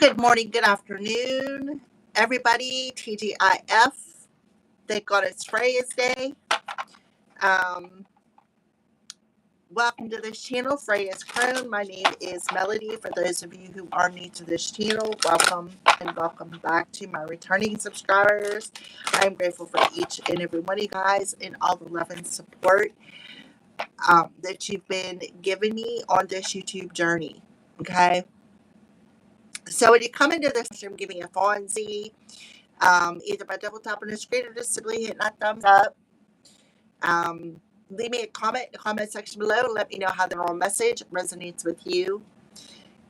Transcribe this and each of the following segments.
Good morning, good afternoon, everybody. TGIF. Thank God it's Freya's Day. Um, Welcome to this channel, Freya's Crown. My name is Melody. For those of you who are new to this channel, welcome and welcome back to my returning subscribers. I am grateful for each and every one of you guys and all the love and support that you've been giving me on this YouTube journey. Okay. So when you come into this, I'm giving a Fonzie. Either by double tapping the screen or just simply hitting that thumbs up. Leave me a comment in the comment section below and let me know how the overall message resonates with you.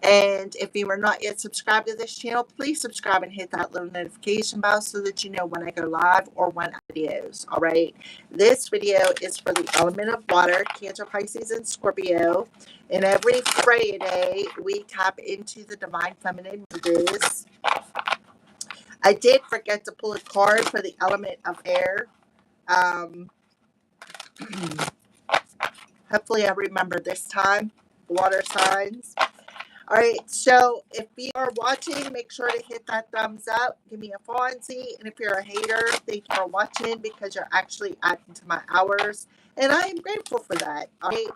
And if you are not yet subscribed to this channel, please subscribe and hit that little notification bell so that you know when I go live or when I videos. All right. This video is for the element of water, Cancer, Pisces, and Scorpio. And every Friday, we tap into the divine feminine messages. I did forget to pull a card for the element of air. Hopefully I remember this time. Water signs. All right, so if you are watching, make sure to hit that thumbs up. Give me a Fonzie. And if you're a hater, thank you for watching because you're actually adding to my hours. And I am grateful for that. All right,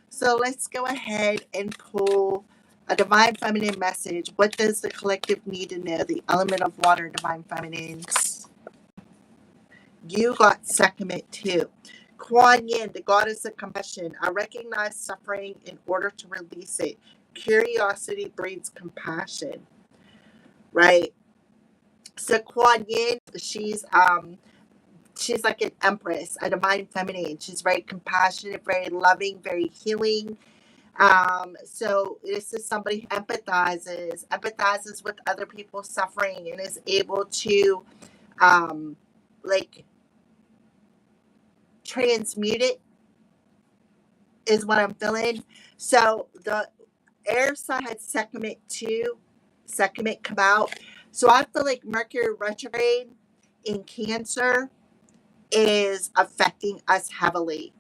so let's go ahead and pull a divine feminine message. What does the collective need to know? The element of water, divine feminine. You got Sekhmet too. Kuan Yin, the goddess of compassion. I recognize suffering in order to release it. Curiosity breeds compassion, right? So Kuan Yin, she's like an empress, a divine feminine. She's very compassionate, very loving, very healing. So this is somebody who empathizes with other people's suffering and is able to like transmute it is what I'm feeling. So the air sign had Sekhmet too. Sekhmet come out. So I feel like Mercury retrograde in Cancer is affecting us heavily.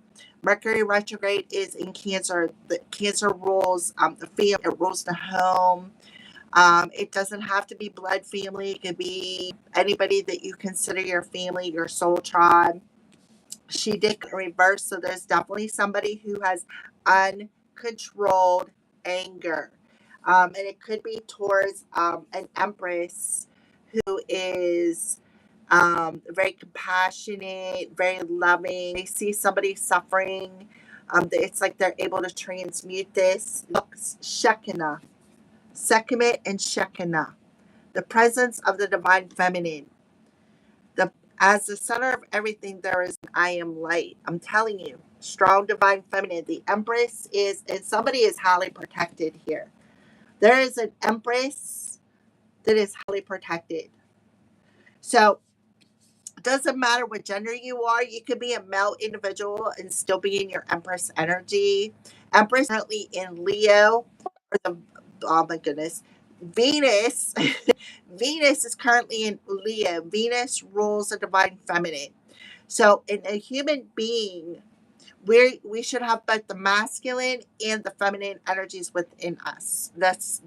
Mercury retrograde is in Cancer. The Cancer rules the family. It rules the home. It doesn't have to be blood family. It could be anybody that you consider your family, your soul tribe. She did reverse, so there's definitely somebody who has uncontrolled anger. And it could be towards an empress who is very compassionate, very loving. They see somebody suffering. It's like they're able to transmute this. Look, Shekinah, Sekhmet and Shekinah, the presence of the divine feminine. As the center of everything, there is I am light. I'm telling you, strong divine feminine. The empress is, and somebody is highly protected here. There is an empress that is highly protected. So it doesn't matter what gender you are. You could be a male individual and still be in your empress energy. Empress currently in Leo. Oh my goodness. Venus Venus is currently in Leo. Venus rules the divine feminine. So in a human being, we should have both the masculine and the feminine energies within us. That's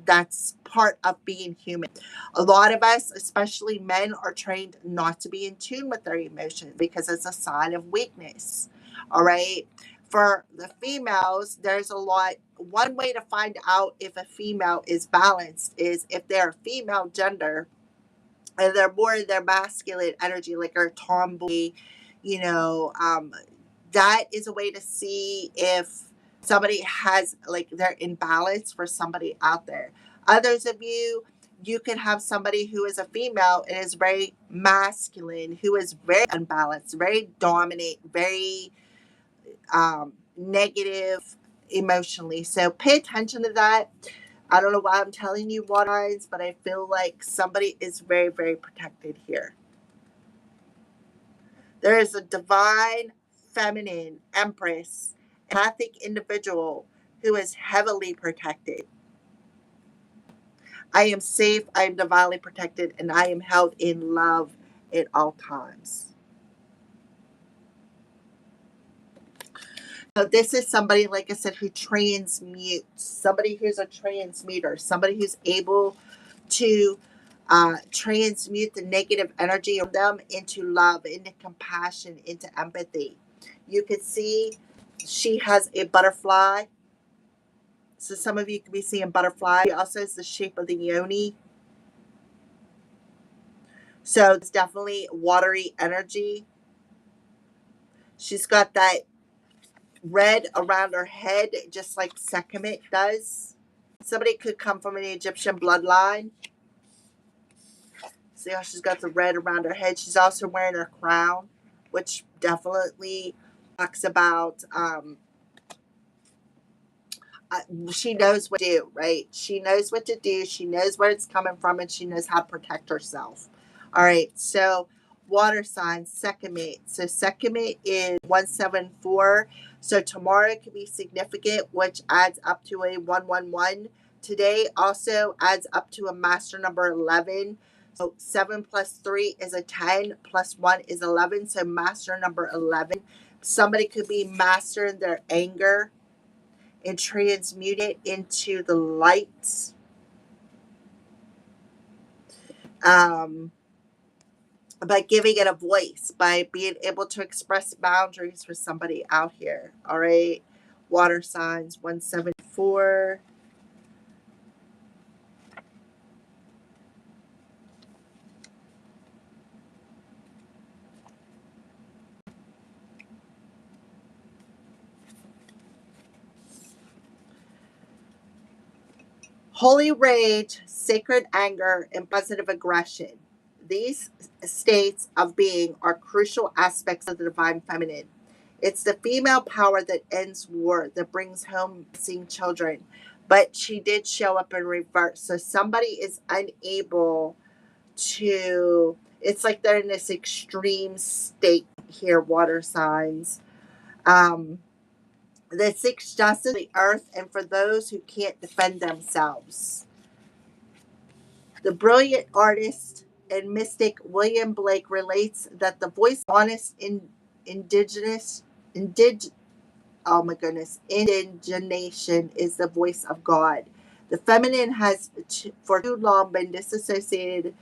part of being human. A lot of us, especially men, are trained not to be in tune with their emotions because it's a sign of weakness. All right. For the females, there's a lot. One way to find out if a female is balanced is if they're a female gender and they're more in their masculine energy, like a tomboy, you know, that is a way to see if somebody has, like, they're in balance for somebody out there. Others of you, you can have somebody who is a female and is very masculine, who is very unbalanced, very dominant, very negative emotionally. So pay attention to that. I don't know why I'm telling you water signs, but I feel like somebody is very, very protected here. There is a divine feminine empress, empathic individual who is heavily protected. I am safe, I am divinely protected, and I am held in love at all times. So this is somebody, like I said, who transmutes, somebody who's a transmuter, somebody who's able to transmute the negative energy of them into love, into compassion, into empathy. You can see she has a butterfly. So some of you could be seeing butterfly. She also has the shape of the yoni. So it's definitely watery energy. She's got that red around her head, just like Sekhmet does. Somebody could come from an Egyptian bloodline. See how she's got the red around her head? She's also wearing her crown, which definitely talks about she knows what to do, right? She knows what to do. She knows where it's coming from, and she knows how to protect herself. All right, so water signs, Sekhmet. So Sekhmet is 174. So tomorrow could be significant, which adds up to a 111. Today also adds up to a master number 11. So 7 plus 3 is a 10, plus 1 is 11. So master number 11. Somebody could be mastering their anger and transmute it into the light. By giving it a voice, by being able to express boundaries for somebody out here. All right. Water signs 174. Holy rage, sacred anger, and positive aggression. These states of being are crucial aspects of the divine feminine. It's the female power that ends war, that brings home missing children. But she did show up in reverse. So somebody is unable to, it's like they're in this extreme state here, water signs. That seeks justice for the earth and for those who can't defend themselves. The brilliant artist and mystic William Blake relates that the voice of honest indigenous indig oh my goodness, indigenation is the voice of God. The feminine has for too long been disassociated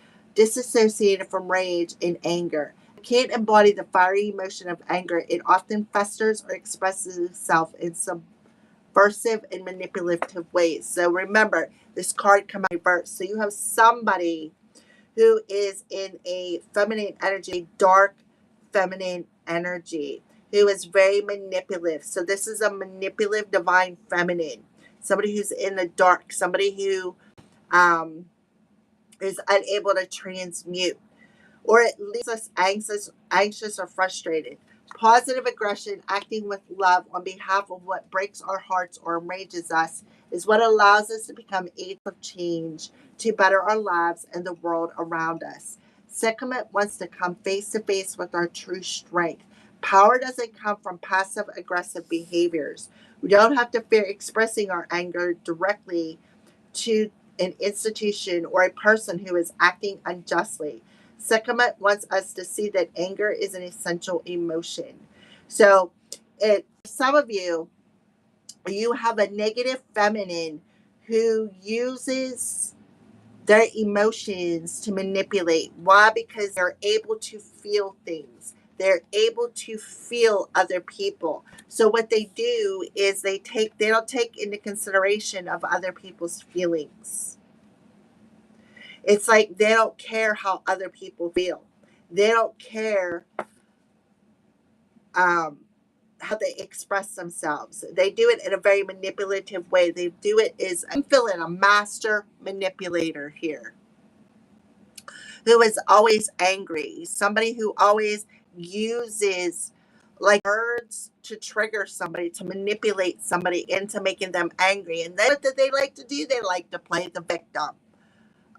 from rage and anger. It can't embody the fiery emotion of anger. It often festers or expresses itself in subversive and manipulative ways. So remember, this card comes reverse. So you have somebody who is in a feminine energy, dark feminine energy, who is very manipulative. So this is a manipulative divine feminine, somebody who's in the dark, somebody who is unable to transmute, or it leaves us anxious or frustrated. Positive aggression, acting with love on behalf of what breaks our hearts or enrages us, is what allows us to become agents of change to better our lives and the world around us. Sekhmet wants to come face to face with our true strength. Power doesn't come from passive aggressive behaviors. We don't have to fear expressing our anger directly to an institution or a person who is acting unjustly. Sekhmet wants us to see that anger is an essential emotion. So, some of you, you have a negative feminine who uses their emotions to manipulate. Why? Because they're able to feel things. They're able to feel other people. So what they do is they don't take into consideration of other people's feelings. It's like they don't care how other people feel. They don't care how they express themselves. They do it in a very manipulative way. They do it as, I'm feeling a master manipulator here, who is always angry, somebody who always uses like words to trigger somebody, to manipulate somebody into making them angry. And then what do they like to do? They like to play the victim.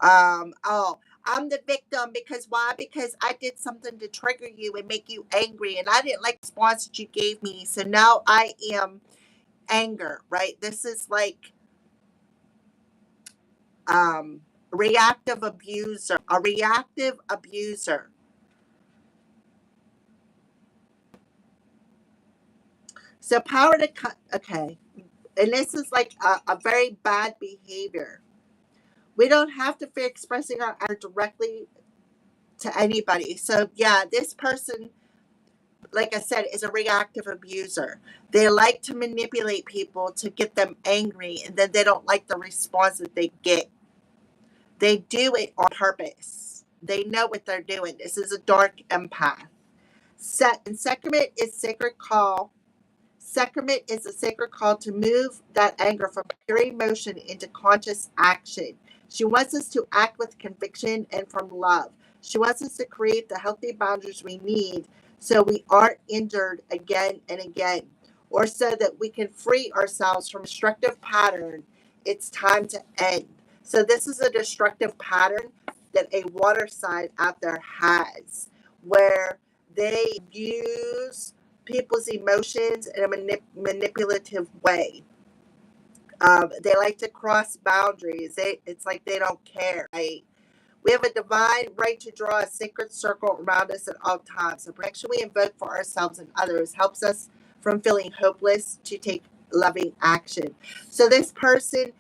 Oh, I'm the victim because why? Because I did something to trigger you and make you angry, and I didn't like the response that you gave me. So now I am anger, right? This is like reactive abuser, a reactive abuser. So power to okay, and this is like a very bad behavior. We don't have to fear expressing our anger directly to anybody. So yeah, this person, like I said, is a reactive abuser. They like to manipulate people to get them angry, and then they don't like the response that they get. They do it on purpose. They know what they're doing. This is a dark empath. And sacrament is sacred call. Sacrament is a sacred call to move that anger from pure emotion into conscious action. She wants us to act with conviction and from love. She wants us to create the healthy boundaries we need so we aren't injured again and again, or so that we can free ourselves from a destructive pattern. It's time to end. So, this is a destructive pattern that a water sign out there has, where they use people's emotions in a manipulative way. They like to cross boundaries. It's like they don't care, right? We have a divine right to draw a sacred circle around us at all times. The protection we invoke for ourselves and others helps us from feeling hopeless to take loving action. So this person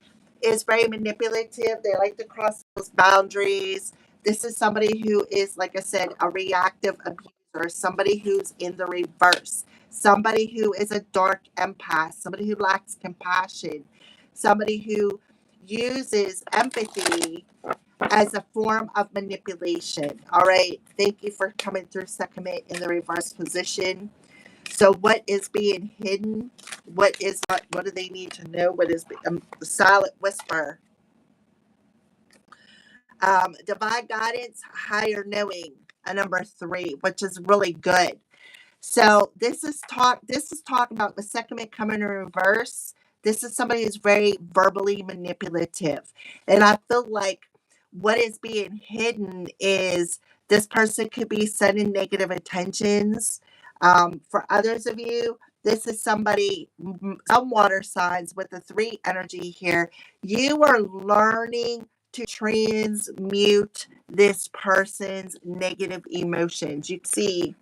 is very manipulative. They like to cross those boundaries. This is somebody who is, like I said, a reactive abuser, somebody who's in the reverse, somebody who is a dark empath, somebody who lacks compassion, somebody who uses empathy as a form of manipulation. All right. Thank you for coming through Sekhmet in the reverse position. So, what is being hidden? What do they need to know? What is the silent whisper? Divine guidance, higher knowing, a number 3, which is really good. So This is talk about the second coming in reverse. This is somebody who's very verbally manipulative, and I feel like what is being hidden is this person could be sending negative intentions. For others of you, this is somebody, some water signs with the 3 energy here. You are learning to transmute this person's negative emotions. You see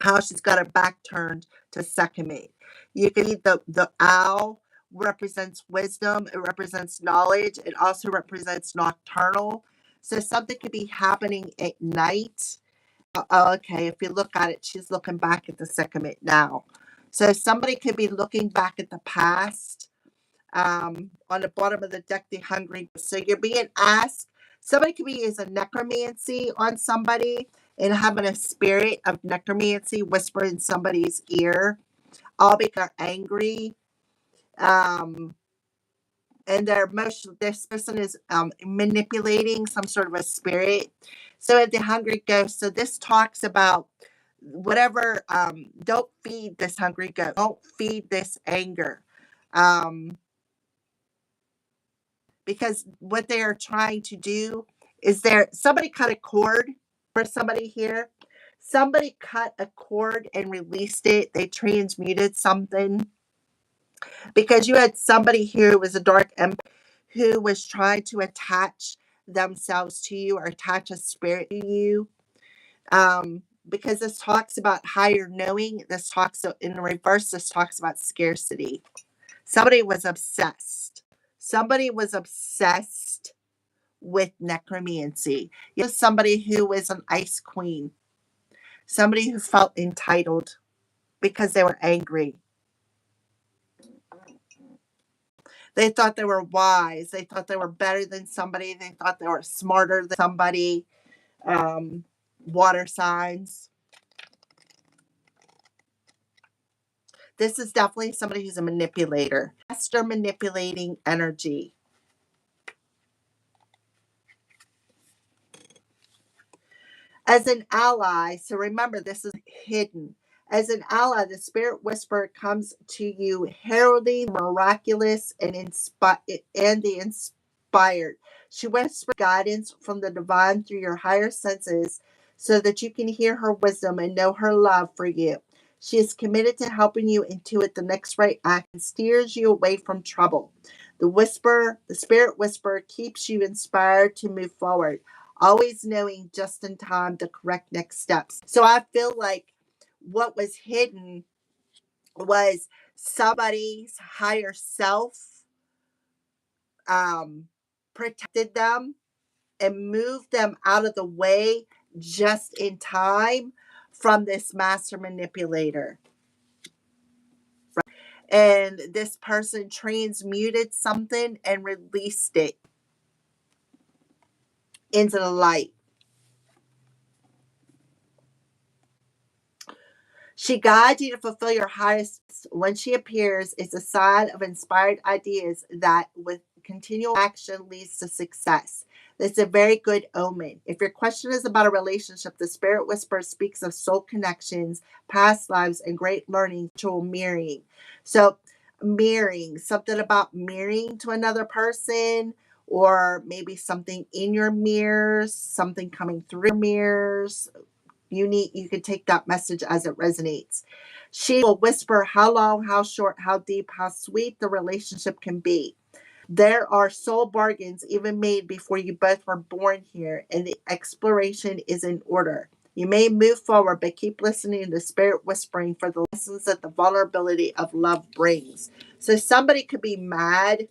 how she's got her back turned to Sekhmet. You can see the owl represents wisdom, it represents knowledge, it also represents nocturnal. So something could be happening at night. Okay, if you look at it, she's looking back at the Sekhmet now. So somebody could be looking back at the past. On the bottom of the deck, the hungry. So you're being asked. Somebody could be is a necromancy on somebody and having a spirit of necromancy whisper in somebody's ear, all because they're angry. Um, and their emotion, this person is manipulating some sort of a spirit. So at the hungry ghost, so this talks about whatever. Don't feed this hungry ghost. Don't feed this anger. Um, because what they are trying to do is somebody cut a cord for somebody here. Somebody cut a cord and released it. They transmuted something because you had somebody here who was a dark empath who was trying to attach themselves to you or attach a spirit to you. Because this talks about higher knowing. This talks in reverse. This talks about scarcity. Somebody was obsessed. Somebody was obsessed with necromancy. You know, somebody who was an ice queen, somebody who felt entitled because they were angry. They thought they were wise. They thought they were better than somebody. They thought they were smarter than somebody. Um, Water signs. This is definitely somebody who's a manipulator. Master manipulating energy. As an ally, so remember this is hidden. As an ally, the spirit whisperer comes to you heralding the miraculous and the inspired. She whispers guidance from the divine through your higher senses so that you can hear her wisdom and know her love for you. She is committed to helping you intuit the next right act and steers you away from trouble. The spirit whisperer keeps you inspired to move forward, always knowing just in time the correct next steps. So I feel like what was hidden was somebody's higher self, um, protected them, and moved them out of the way just in time from this master manipulator. And this person transmuted something and released it into the light. She guides you to fulfill your highest. When she appears, it's a sign of inspired ideas that, with continual action, leads to success. It's a very good omen. If your question is about a relationship, the Spirit Whisperer speaks of soul connections, past lives, and great learning through mirroring. So, mirroring, something about mirroring to another person, or maybe something in your mirrors, something coming through your mirrors. You can take that message as it resonates. She will whisper how long, how short, how deep, how sweet the relationship can be. There are soul bargains even made before you both were born here, and the exploration is in order. You may move forward, but keep listening to Spirit whispering for the lessons that the vulnerability of love brings. So somebody could be mad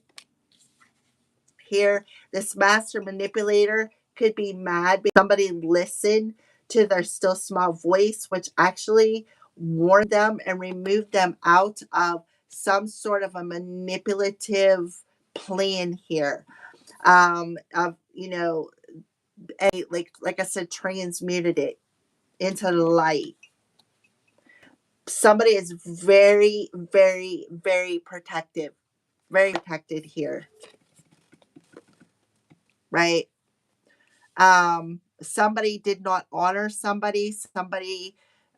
here. This master manipulator could be mad because somebody listened to their still small voice, which actually warned them and removed them out of some sort of a manipulative plan here. Of like I said, transmuted it into the light. Somebody is very, very, very protective, very protected here, right? Somebody did not honor somebody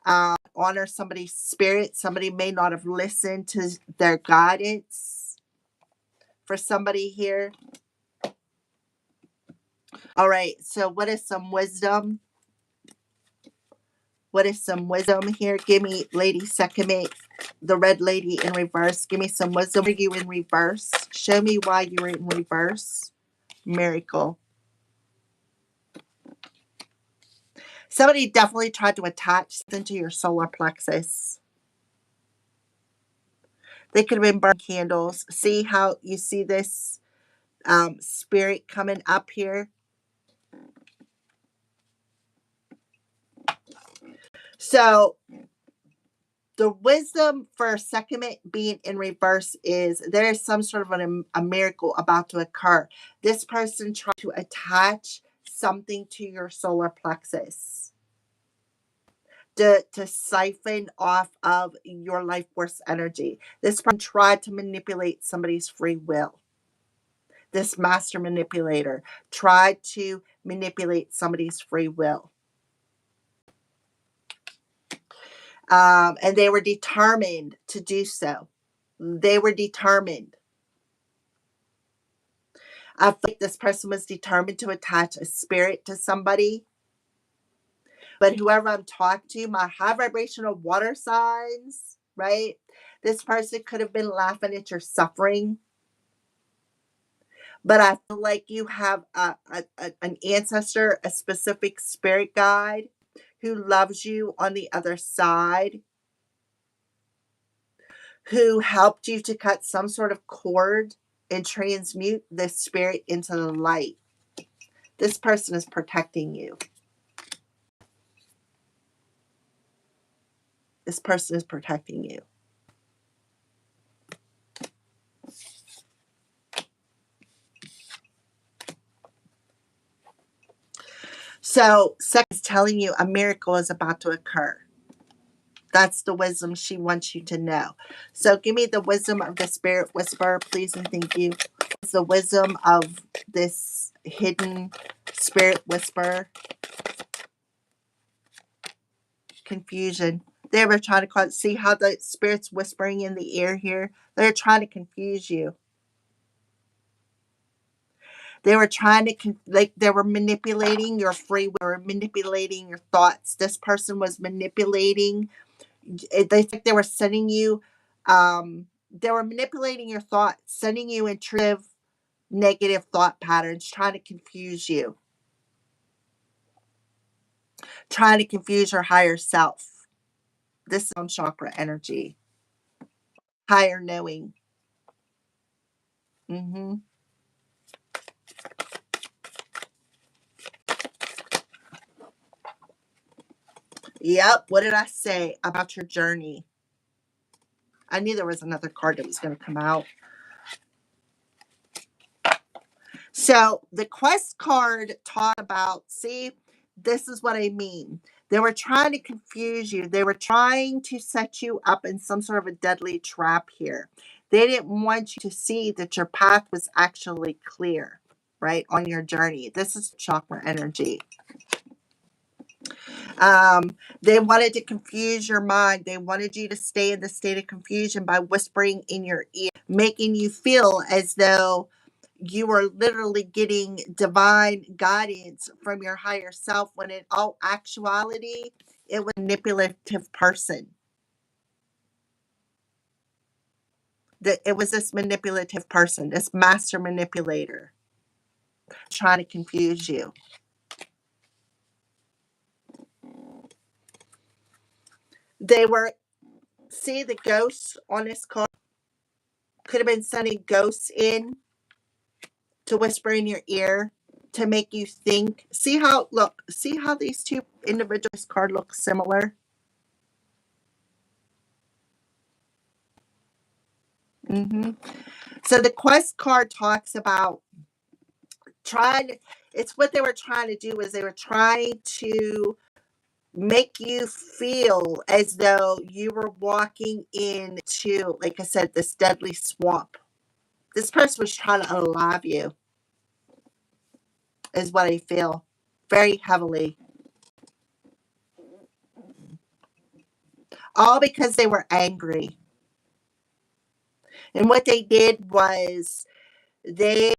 honor somebody's spirit. Somebody may not have listened to their guidance for somebody here. All right, so what is some wisdom? What is some wisdom here? Give me Lady Sekhmet, the red lady in reverse. Give me some wisdom. Are you in reverse? Show me why you're in reverse. Miracle. Somebody definitely tried to attach something to your solar plexus. They could have been burning candles. See how you see this spirit coming up here? So the wisdom for Sekhmet being in reverse is there is some sort of a miracle about to occur. This person tried to attach something to your solar plexus to siphon off of your life force energy. This person tried to manipulate somebody's free will. This master manipulator tried to manipulate somebody's free will. And they were determined to do so. They were determined. I feel like this person was determined to attach a spirit to somebody. But whoever I'm talking to, my high vibrational water signs, right? This person could have been laughing at your suffering. But I feel like you have an ancestor, a specific spirit guide who loves you on the other side, who helped you to cut some sort of cord and transmute this spirit into the light. This person is protecting you. This person is protecting you. So, Sex is telling you a miracle is about to occur. That's the wisdom she wants you to know. So, give me the wisdom of the Spirit Whisperer, please, and thank you. It's the wisdom of this hidden Spirit Whisperer. Confusion. They were trying to see how the Spirit's whispering in the ear here. They're trying to confuse you. They were trying to, they were manipulating your free will, they were manipulating your thoughts. This person was manipulating, they think they were sending you, they were manipulating your thoughts, sending you intrusive, negative thought patterns, trying to confuse you, trying to confuse your higher self. This is chakra energy, higher knowing. Mm-hmm. Yep. What did I say about your journey? I knew there was another card that was going to come out. So the quest card talked about, see, this is what I mean. They were trying to confuse you. They were trying to set you up in some sort of a deadly trap here. They didn't want you to see that your path was actually clear, right, on your journey. This is chakra energy. They wanted to confuse your mind. They wanted you to stay in the state of confusion by whispering in your ear, making you feel as though you are literally getting divine guidance from your higher self, when in all actuality, it was a manipulative person. That it was this manipulative person, this master manipulator, trying to confuse you. They were, see the ghosts on this card, could have been sending ghosts in to whisper in your ear to make you think. See how, look, see how these two individuals card look similar? So the quest card talks about trying, it's what they were trying to do, is they were trying to make you feel as though you were walking into, like I said, this deadly swamp. This person was trying to unalive you, is what I feel very heavily. All because they were angry. And what they did was they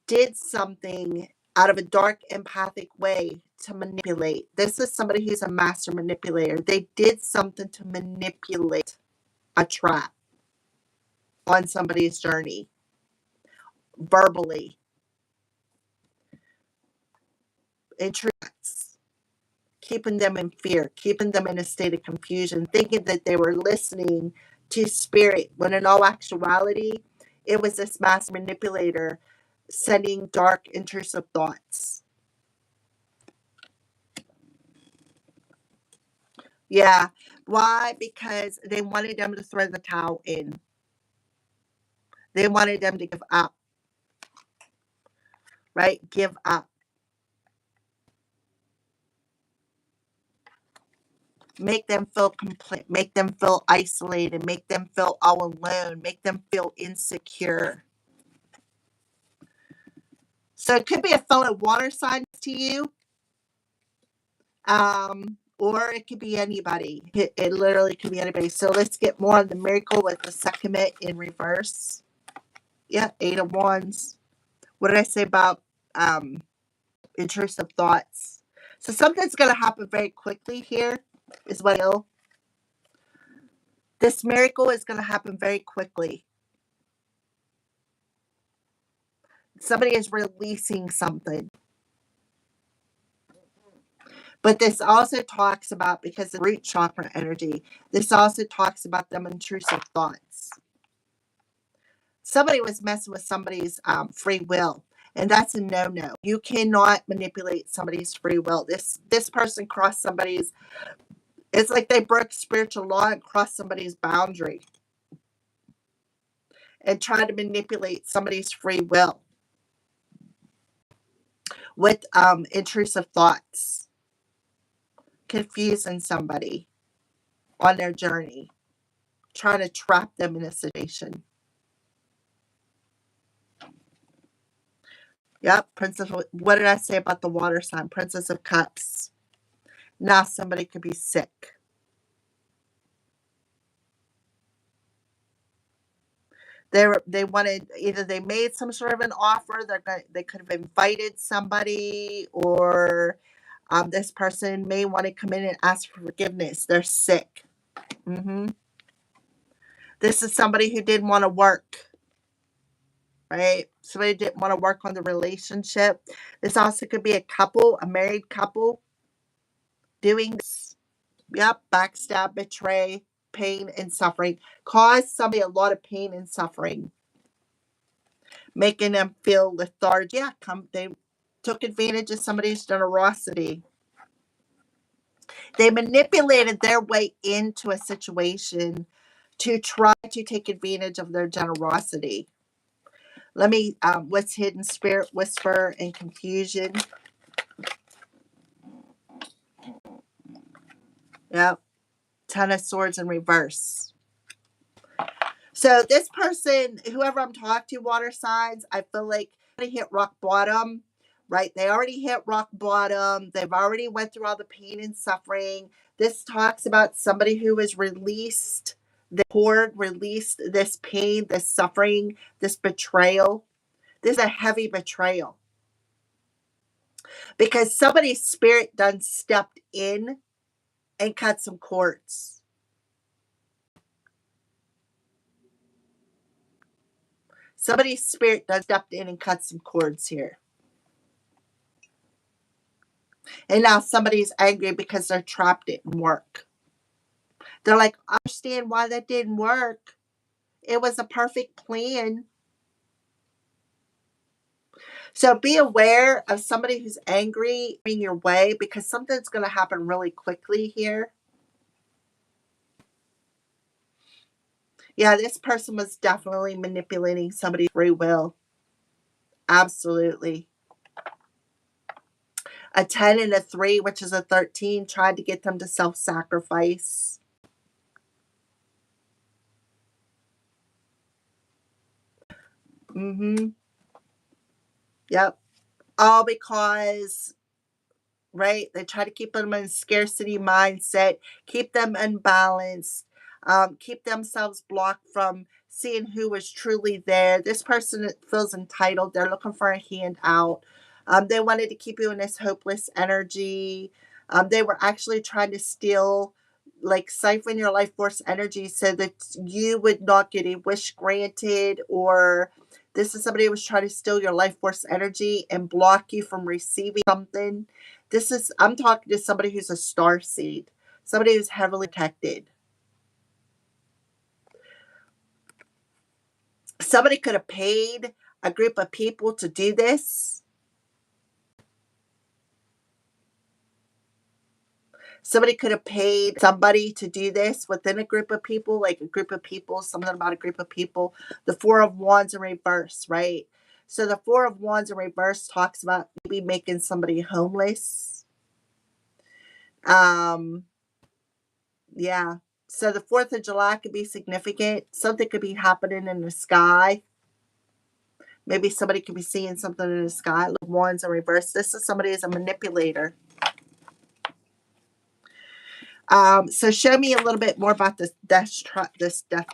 did something out of a dark empathic way to manipulate. This is somebody who's a master manipulator. They did something to manipulate a trap on somebody's journey verbally. Intrigues, keeping them in fear, keeping them in a state of confusion, thinking that they were listening to spirit, when in all actuality, it was this master manipulator sending dark, intrusive thoughts. Yeah. Why? Because they wanted them to throw the towel in. They wanted them to give up. Right? Give up. Make them feel complete. Make them feel isolated. Make them feel all alone. Make them feel insecure. So it could be a fellow water sign to you. Or it could be anybody. It literally could be anybody. So let's get more on the miracle with the Sekhmet in reverse. Yeah, 8 of Wands. What did I say about intrusive thoughts? So something's going to happen very quickly here, is what I feel. This miracle is going to happen very quickly. Somebody is releasing something. But this also talks about, because of root chakra energy, this also talks about them intrusive thoughts. Somebody was messing with somebody's free will, and that's a no-no. You cannot manipulate somebody's free will. This person crossed somebody's, it's like they broke spiritual law and crossed somebody's boundary and tried to manipulate somebody's free will with intrusive thoughts, confusing somebody on their journey, trying to trap them in a situation. Yep, Princess. What did I say about the water sign? Princess of Cups. Now somebody could be sick. They wanted, either they made some sort of an offer. They could have invited somebody, or this person may want to come in and ask for forgiveness. They're sick. This is somebody who didn't want to work. Right? Somebody didn't want to work on the relationship. This also could be a couple, a married couple, doing this. Yep, backstab, betray, pain and suffering. Cause somebody a lot of pain and suffering. Making them feel lethargic. Yeah, they took advantage of somebody's generosity. They manipulated their way into a situation to try to take advantage of their generosity. Let me, what's hidden? Spirit whisper and confusion. Yep. Ten of Swords in reverse. So this person, whoever I'm talking to, water signs, I feel like they hit rock bottom, right? They already hit rock bottom. They've already went through all the pain and suffering. This talks about somebody who has released the cord, released this pain, this suffering, this betrayal. This is a heavy betrayal because somebody's spirit done stepped in and cut some cords. Somebody's spirit done stepped in and cut some cords here. And now somebody's angry because their trap didn't work. They're like, I understand why that didn't work. It was a perfect plan. So be aware of somebody who's angry in your way because something's going to happen really quickly here. Yeah, this person was definitely manipulating somebody's free will. Absolutely. A 10 and a 3, which is a 13, tried to get them to self-sacrifice. Yep. All because, right, they try to keep them in scarcity mindset, keep them unbalanced, keep themselves blocked from seeing who was truly there. This person feels entitled. They're looking for a handout. They wanted to keep you in this hopeless energy. They were actually trying to steal, like siphon your life force energy so that you would not get a wish granted, or this is somebody who was trying to steal your life force energy and block you from receiving something. I'm talking to somebody who's a star seed, somebody who's heavily protected. Somebody could have paid a group of people to do this. Somebody could have paid somebody to do this within a group of people, like a group of people, something about a group of people. The Four of Wands in reverse, right? So the Four of Wands in reverse talks about maybe making somebody homeless. Yeah. So the 4th of July could be significant. Something could be happening in the sky. Maybe somebody could be seeing something in the sky. Like Wands in reverse. This is somebody who's a manipulator. So show me a little bit more about this death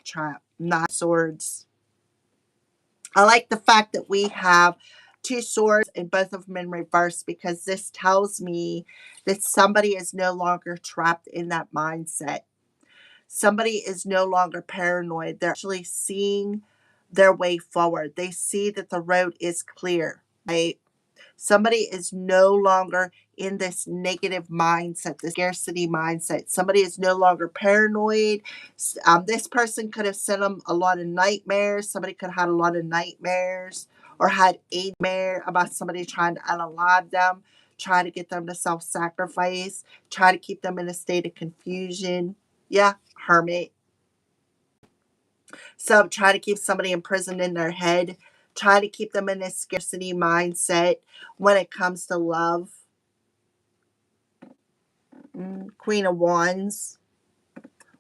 trap. Not swords. I like the fact that we have 2 swords and both of them in reverse because this tells me that somebody is no longer trapped in that mindset. Somebody is no longer paranoid. They're actually seeing their way forward. They see that the road is clear, right? Somebody is no longer in this negative mindset, this scarcity mindset. Somebody is no longer paranoid. This person could have sent them a lot of nightmares. Somebody could have had a lot of nightmares or had a nightmare about somebody trying to unalive them, try to get them to self-sacrifice, try to keep them in a state of confusion. Yeah, Hermit. So try to keep somebody imprisoned in their head, try to keep them in a scarcity mindset when it comes to love. Queen of Wands.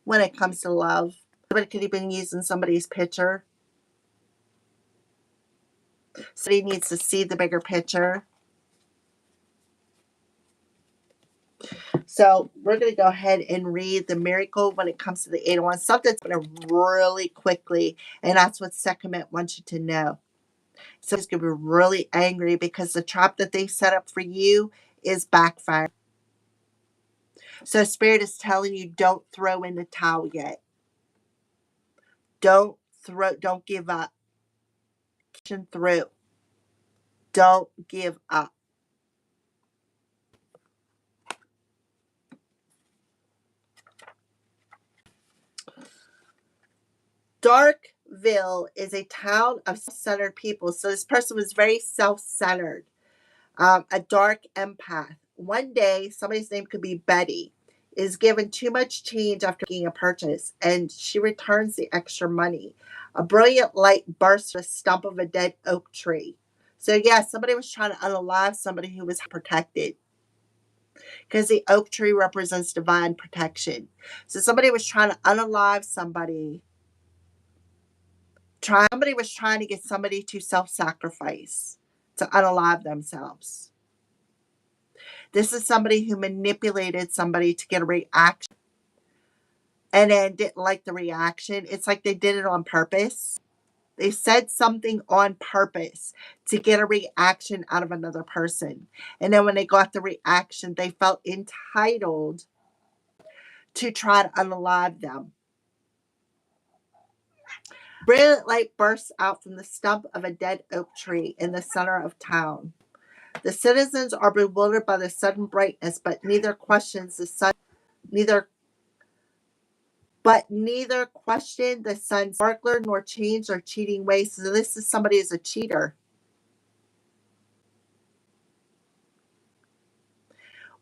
When it comes to love, somebody could have been using somebody's picture. Somebody needs to see the bigger picture. So we're going to go ahead and read the miracle when it comes to the 8 of Wands. Something's going to really quickly, and that's what Sekhmet wants you to know. So it's going to be really angry because the trap that they set up for you is backfire. So Spirit is telling you, don't throw in the towel yet. Don't give up. Push through. Don't give up. Darkville is a town of self-centered people. So this person was very self-centered, a dark empath. One day, somebody's name could be Betty. is given too much change after making a purchase, and she returns the extra money. A brilliant light bursts from the stump of a dead oak tree. So, yeah, somebody was trying to unalive somebody who was protected because the oak tree represents divine protection. So, somebody was trying to unalive somebody. Somebody was trying to get somebody to self sacrifice, to unalive themselves. This is somebody who manipulated somebody to get a reaction and then didn't like the reaction. It's like they did it on purpose. They said something on purpose to get a reaction out of another person. And then when they got the reaction, they felt entitled to try to unalive them. Brilliant light bursts out from the stump of a dead oak tree in the center of town. The citizens are bewildered by the sudden brightness, but neither questions the sun neither question the sun's sparkler nor change or cheating ways. So this is somebody who's a cheater.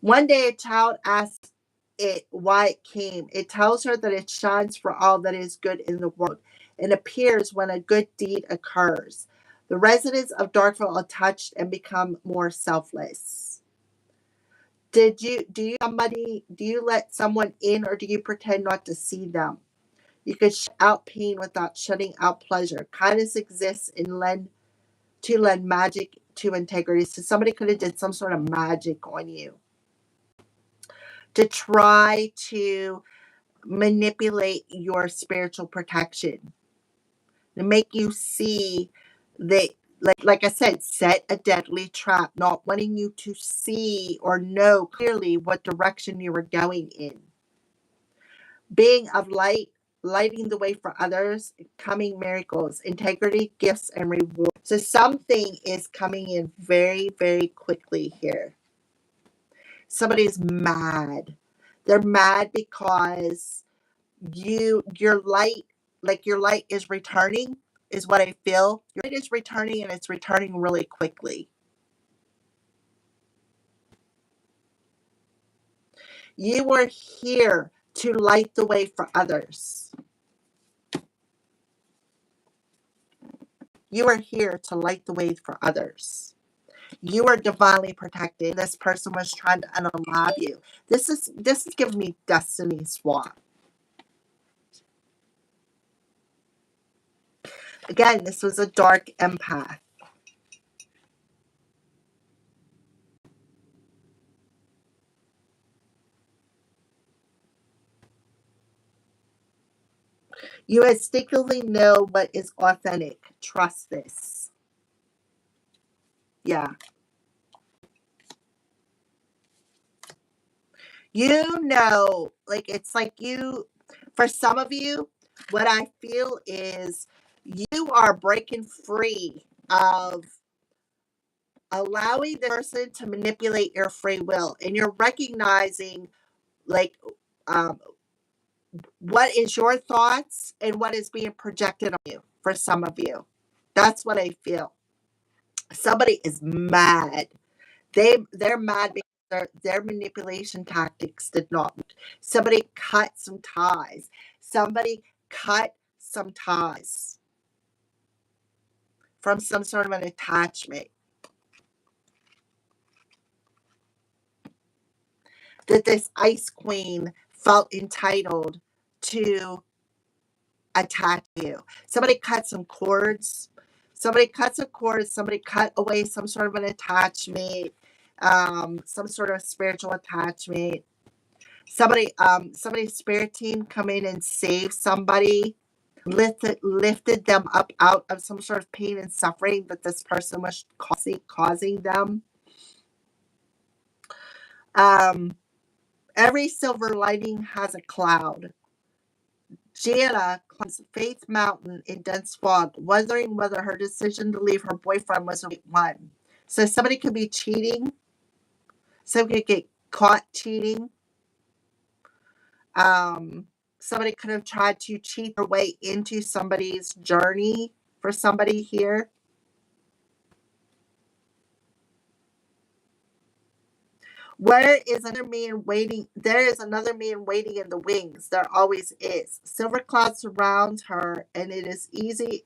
One day a child asks it why it came. It tells her that it shines for all that is good in the world and appears when a good deed occurs. The residents of Darkville are touched and become more selfless. Do you let someone in, or do you pretend not to see them? You could shut out pain without shutting out pleasure. Kindness exists to lend magic to integrity. So somebody could have did some sort of magic on you to try to manipulate your spiritual protection, to make you see that, like I said, set a deadly trap, not wanting you to see or know clearly what direction you were going in. Being of light, lighting the way for others, coming miracles, integrity, gifts, and rewards. So something is coming in very, very quickly here. Somebody's mad. They're mad because your light, like your light is returning, is what I feel. Your light is returning, and it's returning really quickly. You were here to light the way for others. You are here to light the way for others. You are divinely protected. This person was trying to unalive you. This is giving me destiny swap. Again, this was a dark empath. You instinctively know what is authentic. Trust this. Yeah. You know, like it's like for some of you, what I feel is you are breaking free of allowing the person to manipulate your free will, and you're recognizing like um, what is your thoughts and what is being projected on you for some of you. That's what I feel. Somebody is mad. They're mad because their manipulation tactics did not work. Somebody cut some ties. Somebody cut some ties from some sort of an attachment. That this ice queen felt entitled to attach you. Somebody cut some cords. Somebody cut some cords. Somebody cut away some sort of an attachment, some sort of spiritual attachment. Somebody's spirit team come in and save somebody, lifted them up out of some sort of pain and suffering that this person was causing them. Every silver lining has a cloud. Jana climbs Faith Mountain in dense fog, wondering whether her decision to leave her boyfriend was the right one. So somebody could be cheating. Somebody could get caught cheating. Somebody could have tried to cheat their way into somebody's journey for somebody here. Where is another man waiting? There is another man waiting in the wings. There always is. Silver clouds surround her, and it is easy.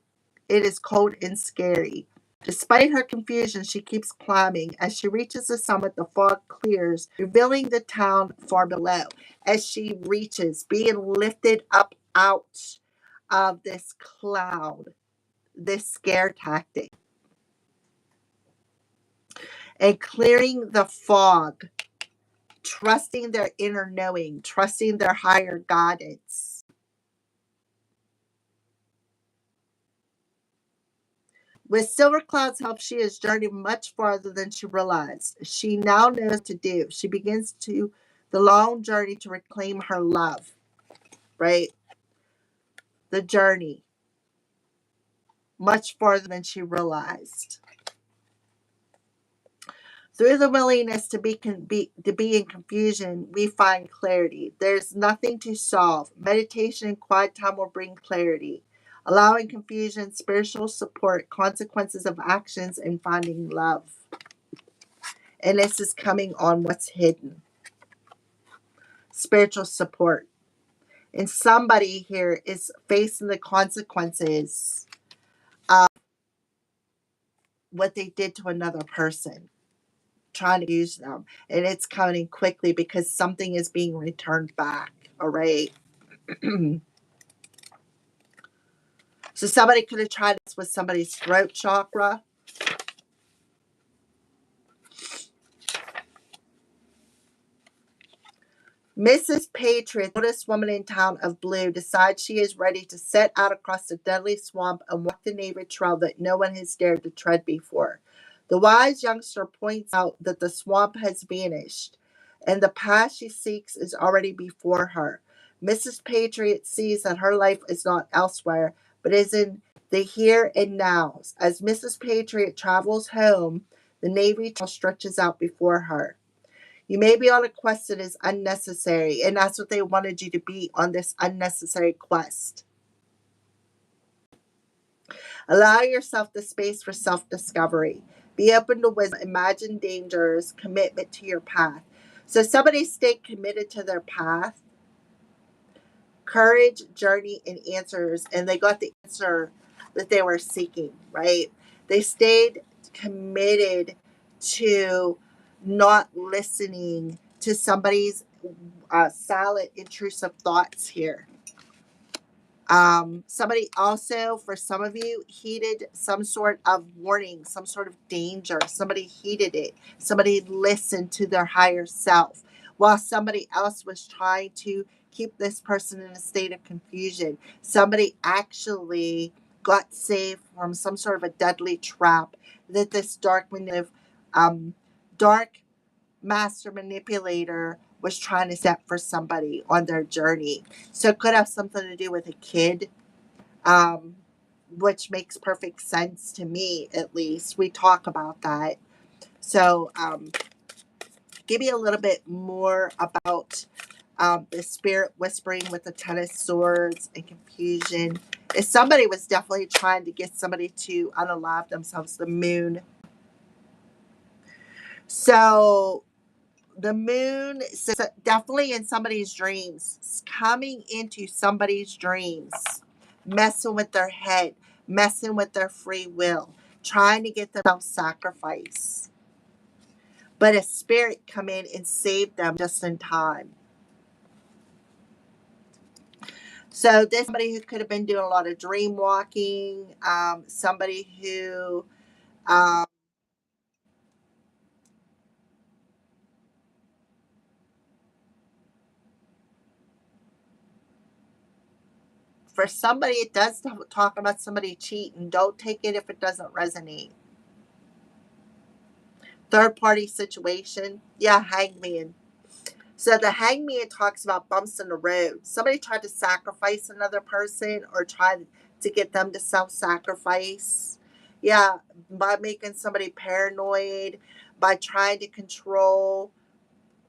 It is cold and scary. Despite her confusion, she keeps climbing. As she reaches the summit, the fog clears, revealing the town far below. As she reaches, being lifted up out of this cloud, this scare tactic, and clearing the fog, trusting their inner knowing, trusting their higher guidance. With Silver Cloud's help, she has journeyed much farther than she realized. She now knows what to do. She begins to the long journey to reclaim her love, right? The journey, much farther than she realized. Through the willingness to be in confusion, we find clarity. There's nothing to solve. Meditation and quiet time will bring clarity, allowing confusion, spiritual support, consequences of actions, and finding love. And this is coming on what's hidden. Spiritual support. And somebody here is facing the consequences of what they did to another person, trying to use them, and it's coming quickly because something is being returned back. All right. So somebody could have tried this with somebody's throat chakra. Mrs. Patriot, the oldest woman in town of Blue, decides she is ready to set out across the deadly swamp and walk the neighbor trail that no one has dared to tread before. The wise youngster points out that the swamp has vanished, and the path she seeks is already before her. Mrs. Patriot sees that her life is not elsewhere, but is in the here and now. As Mrs. Patriot travels home, the Navy trail stretches out before her. You may be on a quest that is unnecessary, and that's what they wanted you to be, on this unnecessary quest. Allow yourself the space for self discovery. Be open to wisdom, imagine dangers, commitment to your path. So, somebody stayed committed to their path, courage, journey, and answers, and they got the answer that they were seeking, right? They stayed committed to not listening to somebody's silent, intrusive thoughts here. Somebody also, for some of you, heeded some sort of warning, some sort of danger. Somebody heeded it. Somebody listened to their higher self, while somebody else was trying to keep this person in a state of confusion. Somebody actually got saved from some sort of a deadly trap that this dark master manipulator was trying to set for somebody on their journey. So it could have something to do with a kid, um, which makes perfect sense to me, at least. We talk about that. So, give me a little bit more about the spirit whispering with the Ten of Swords and confusion. If somebody was definitely trying to get somebody to unalive themselves, the moon. So, the moon is definitely in somebody's dreams, coming into somebody's dreams, messing with their head, messing with their free will, trying to get them self-sacrifice. But a spirit come in and save them just in time. So this somebody who could have been doing a lot of dream walking, somebody who um, for somebody, it does talk about somebody cheating. Don't take it if it doesn't resonate. Third party situation. Yeah, hangman. So the hangman talks about bumps in the road. Somebody tried to sacrifice another person or tried to get them to self sacrifice. Yeah, by making somebody paranoid, by trying to control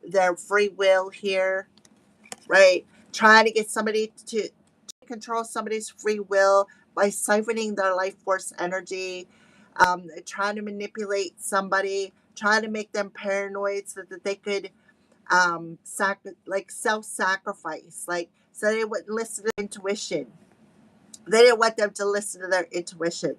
their free will here, right? Trying to get somebody to control somebody's free will by siphoning their life force energy, trying to manipulate somebody, trying to make them paranoid so that they could like self-sacrifice, like so they wouldn't listen to their intuition. They didn't want them to listen to their intuition.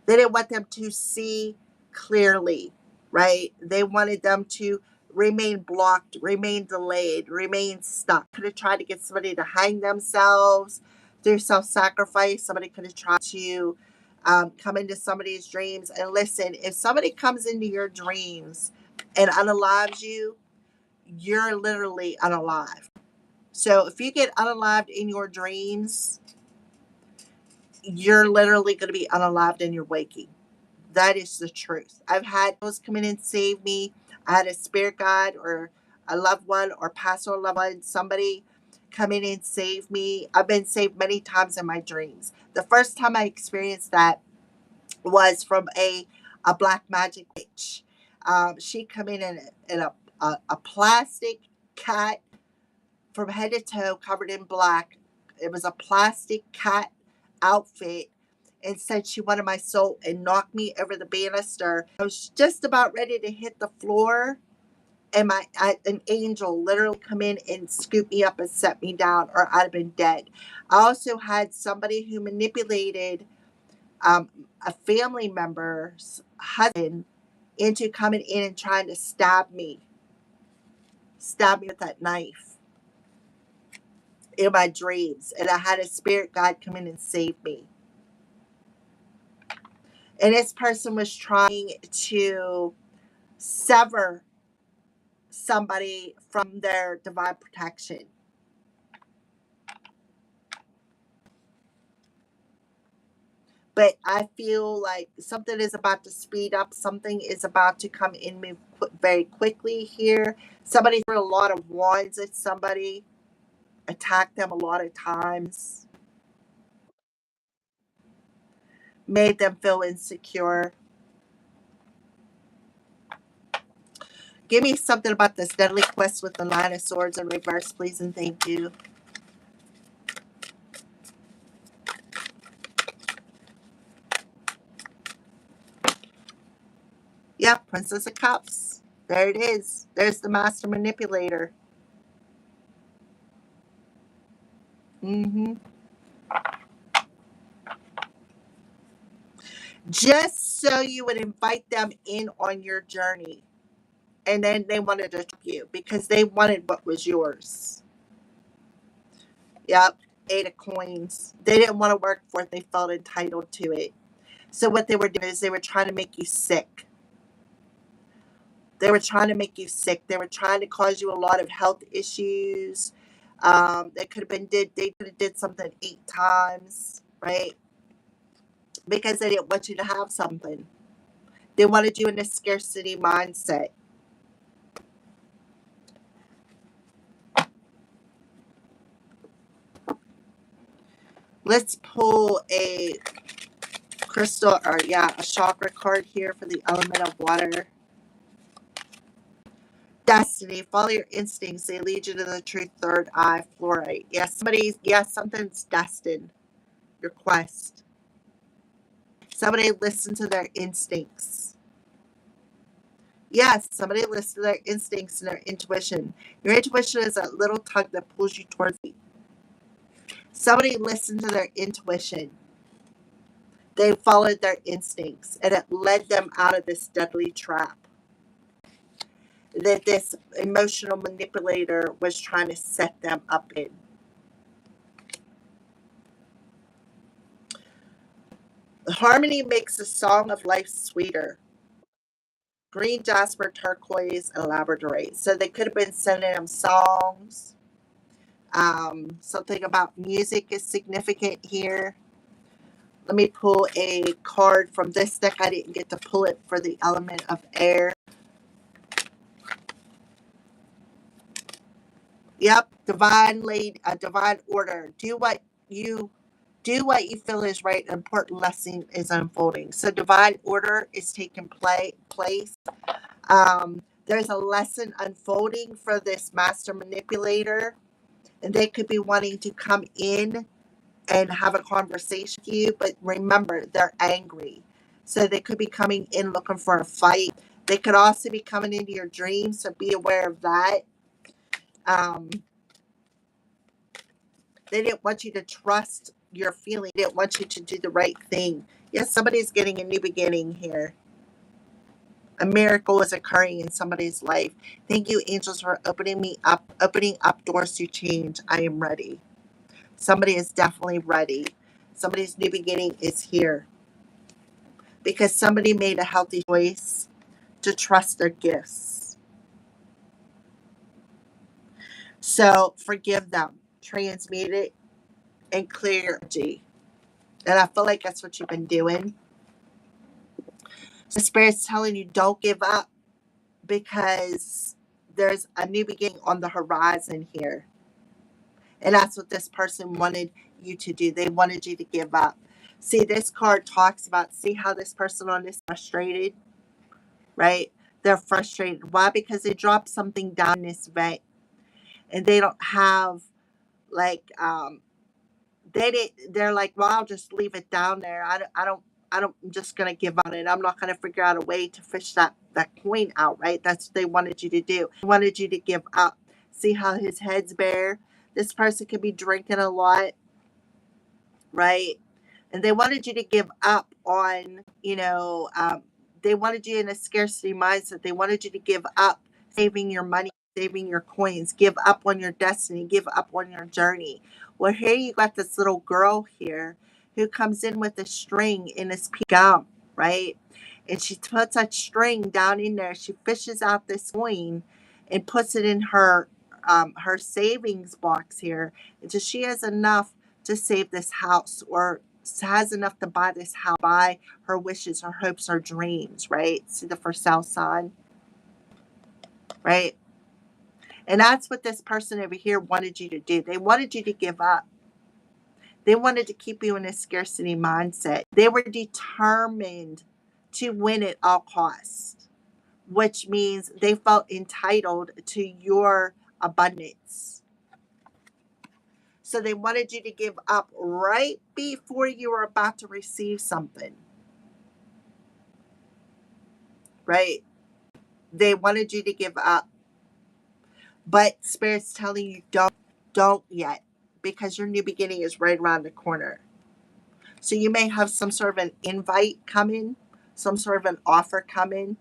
They didn't want them to see clearly, right? They wanted them to remain blocked, remain delayed, remain stuck. Could have tried to get somebody to hang themselves through self sacrifice. Somebody could have tried to come into somebody's dreams. And listen, if somebody comes into your dreams and unalives you, you're literally unalive. So if you get unalived in your dreams, you're literally going to be unalived in your waking. That is the truth. I've had those come in and save me. I had a spirit guide or a loved one or pastor loved one, somebody come in and save me. I've been saved many times in my dreams. The first time I experienced that was from a black magic witch. She come in a plastic cat from head to toe covered in black. It was a plastic cat outfit and said she wanted my soul and knocked me over the banister. I was just about ready to hit the floor and an angel literally come in and scoop me up and set me down or I'd have been dead. I also had somebody who manipulated a family member's husband into coming in and trying to stab me with that knife in my dreams. And I had a spirit guide come in and save me. And this person was trying to sever somebody from their divine protection. But I feel like something is about to speed up. Something is about to come in very quickly here. Somebody threw a lot of wands at somebody, attacked them a lot of times, made them feel insecure. Give me something about this deadly quest with the Nine of Swords in reverse, please, and thank you. Yep, Princess of Cups. There it is. There's the master manipulator. Just so you would invite them in on your journey. And then they wanted to trap you because they wanted what was yours. Yep, 8 of Coins. They didn't want to work for it. They felt entitled to it. So what they were doing is they were trying to make you sick. They were trying to make you sick. They were trying to cause you a lot of health issues. They could have did something 8 times, right? Because they didn't want you to have something. They wanted you in a scarcity mindset. Let's pull a crystal or a chakra card here for the element of water. Destiny, follow your instincts. They lead you to the truth. Third eye, fluorite. Yes, something's destined. Your quest. Somebody listen to their instincts. Yes, somebody listen to their instincts and their intuition. Your intuition is that little tug that pulls you towards it. Somebody listened to their intuition. They followed their instincts, and it led them out of this deadly trap that this emotional manipulator was trying to set them up in. Harmony makes the song of life sweeter. Green, jasper, turquoise, and labradorite. So they could have been sending them songs. Something about music is significant here. Let me pull a card from this deck. I didn't get to pull it for the element of air. Yep, divine order. Do what you feel is right. An important lesson is unfolding. So divine order is taking place. There's a lesson unfolding for this master manipulator, and they could be wanting to come in and have a conversation with you, but remember, they're angry. So they could be coming in looking for a fight. They could also be coming into your dreams, so be aware of that. Um, they didn't want you to trust your feeling. They didn't want you to do the right thing. Yes, somebody's getting a new beginning here. A miracle is occurring in somebody's life. Thank you, angels, for opening up doors to change. I am ready. Somebody is definitely ready. Somebody's new beginning is here because somebody made a healthy choice to trust their gifts. So forgive them, transmute it, and clear your energy. And I feel like that's what you've been doing. So Spirit's telling you don't give up because there's a new beginning on the horizon here. And that's what this person wanted you to do. They wanted you to give up. See, this card talks about, see how this person on this frustrated, right? They're frustrated. Why? Because they dropped something down in this vent and they don't have like they're like, well, I'll just leave it down there. I'm just gonna give up on it. I'm not gonna figure out a way to fish that coin out, right? That's what they wanted you to do. They wanted you to give up. See how his head's bare? This person could be drinking a lot, right? And they wanted you to give up on, they wanted you in a scarcity mindset. They wanted you to give up saving your money, saving your coins, give up on your destiny, give up on your journey. Well, here you got this little girl here who comes in with a string in this piece of gum, right? And she puts that string down in there. She fishes out this coin and puts it in her savings box here until she has enough to save this house or has enough to buy this house, buy her wishes, her hopes, her dreams, right? See the for sale sign, right? And that's what this person over here wanted you to do. They wanted you to give up. They wanted to keep you in a scarcity mindset. They were determined to win at all costs, which means they felt entitled to your abundance. So they wanted you to give up right before you were about to receive something, right? They wanted you to give up. But Spirit's telling you don't yet because your new beginning is right around the corner. So you may have some sort of an invite coming, some sort of an offer coming.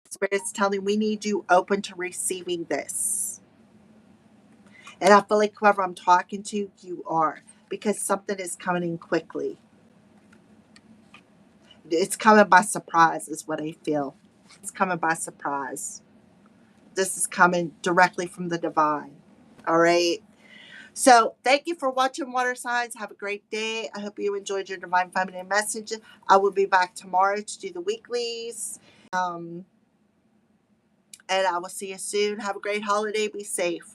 Spirit's telling we need you open to receiving this. And I feel like whoever I'm talking to, you are, because something is coming in quickly. It's coming by surprise, is what I feel. It's coming by surprise. This is coming directly from the divine. All right. So thank you for watching, water signs. Have a great day. I hope you enjoyed your divine feminine message. I will be back tomorrow to do the weeklies. And I will see you soon. Have a great holiday. Be safe.